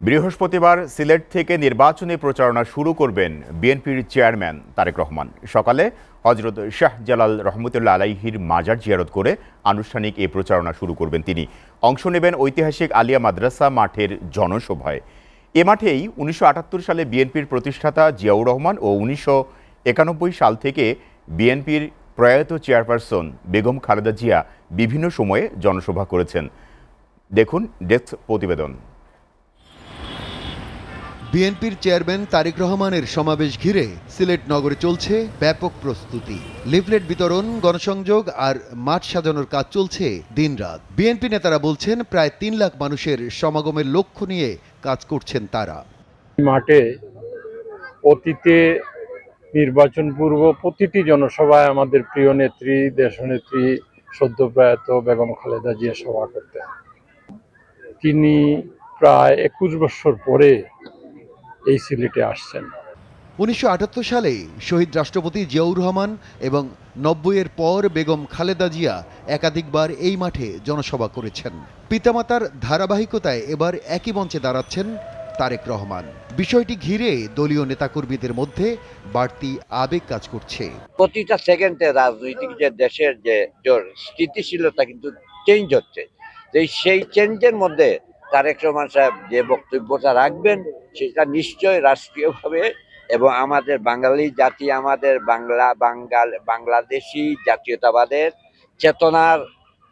বৃহস্পতিবার সিলেট থেকে নির্বাচনী প্রচারণা শুরু করবেন বিএনপির চেয়ারম্যান তারেক রহমান। সকালে হযরত শাহজালাল রহমতুল্লাহ আলাইহির মাজার জিয়ারত করে আনুষ্ঠানিক এই প্রচারণা শুরু করবেন তিনি। অংশ নেবেন ঐতিহাসিক আলিয়া মাদ্রাসা মাঠের জনসভায়। এ মাঠেই ১৯৭৮ সালে বিএনপির প্রতিষ্ঠাতা জিয়াউর রহমান ও ১৯৯১ সাল থেকে বিএনপির প্রয়াত চেয়ারপারসন বেগম খালেদা জিয়া বিভিন্ন সময়ে জনসভা করেছেন। দেখুন ডেস্ক প্রতিবেদন। বিএনপির চেয়ারম্যান তারেক রহমানের সমাবেশ ঘিরে সিলেট নগরে চলছে ব্যাপক প্রস্তুতি। লিফলেট বিতরণ, গণসংযোগ আর মাঠ সাজানোর কাজ চলছে দিনরাত। বিএনপি নেতারা বলছেন প্রায় ৩ লাখ মানুষের সমাগমের লক্ষ্য নিয়ে কাজ করছেন তারা। মাঠে অতীতে নির্বাচন পূর্ব প্রতিটি জনসভায় আমাদের প্রিয় নেত্রী, দেশনেত্রী সদ্যপ্রয়াত বেগম খালেদা জিয়া সভা করতেন। তিনি প্রায় ২১ বছর পরে এই সিলেটে আসছেন। ১৯৭৮ সালে শহীদ রাষ্ট্রপতি জিয়াউর রহমান এবং ৯০-এর পর বেগম খালেদা জিয়া একাধিকবার এই মাঠে জনসভা করেছেন। পিতামাতার ধারাবাহিকতায় এবার একই মঞ্চে দাঁড়াচ্ছেন তারেক রহমান। বিষয়টি ঘিরে দলীয় নেতাকর্মীদের মধ্যে বাড়তি আবেগ কাজ করছে। প্রতিটা সেকেন্ডে রাজনৈতিক যে দেশের যে স্থিতিশীলতা কিন্তু চেঞ্জ হচ্ছে, সেই চেঞ্জের মধ্যে তারেক রহমান সাহেব যে বক্তব্যটা রাখবেন সেটা নিশ্চয়ই রাষ্ট্রীয়ভাবে এবং আমাদের বাঙালি জাতি, আমাদের বাংলাদেশি জাতীয়তাবাদের চেতনার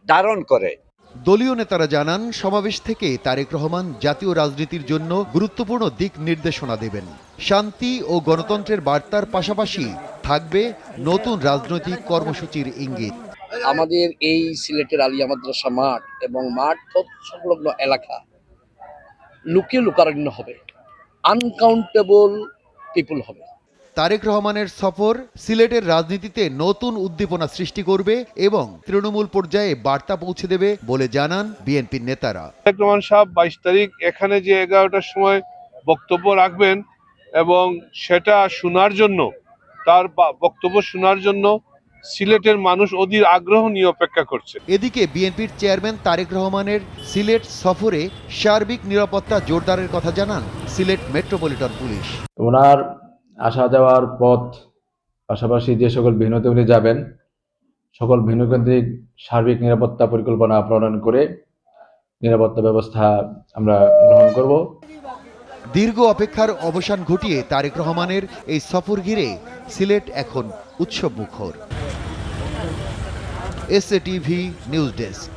ধারণ করে। দলীয় নেতারা জানান, সমাবেশ থেকে তারেক রহমান জাতীয় রাজনীতির জন্য গুরুত্বপূর্ণ দিক নির্দেশনা দেবেন। শান্তি ও গণতন্ত্রের বার্তার পাশাপাশি থাকবে নতুন রাজনৈতিক কর্মসূচির ইঙ্গিত। আমাদের এই সিলেটের আলিয়া মাদ্রাসা মাঠ এবং মাঠ সংলগ্ন এলাকা লুকিয়ে লোকারণ্য হবে, আনকাউন্টেবল পিপল হবে। তারেক রহমানের সফর সিলেটের রাজনীতিতে নতুন উদ্দীপনা সৃষ্টি করবে এবং তৃণমূল পর্যায়ে বার্তা পৌঁছে দেবে বলে জানান বিএনপির নেতারা। তারেক রহমান সাহেব ২২ তারিখ এখানে যে ১১টার সময় বক্তব্য রাখবেন এবং সেটা শোনার জন্য, তার বক্তব্য শোনার জন্য সিলেটের মানুষ অধীর আগ্রহ নিয়ে অপেক্ষা করছে। এদিকে বিএনপির চেয়ারম্যান তারেক রহমানের সিলেট সফরে সার্বিক নিরাপত্তা জোরদারের কথা জানান সিলেট মেট্রোপলিটন পুলিশ। ওনার আসা যাওয়ার পথ পাশাপাশি যে সকল ভেন্যুতে উনি যাবেন, সকল ভেন্যুকেন্দ্রিক সার্বিক নিরাপত্তা পরিকল্পনা প্রণয়ন করে নিরাপত্তা ব্যবস্থা আমরা গ্রহণ করব। দীর্ঘ অপেক্ষার অবসান ঘটিয়ে তারেক রহমানের এই সফর ঘিরে সিলেট এখন উৎসব মুখর। SATV news desk.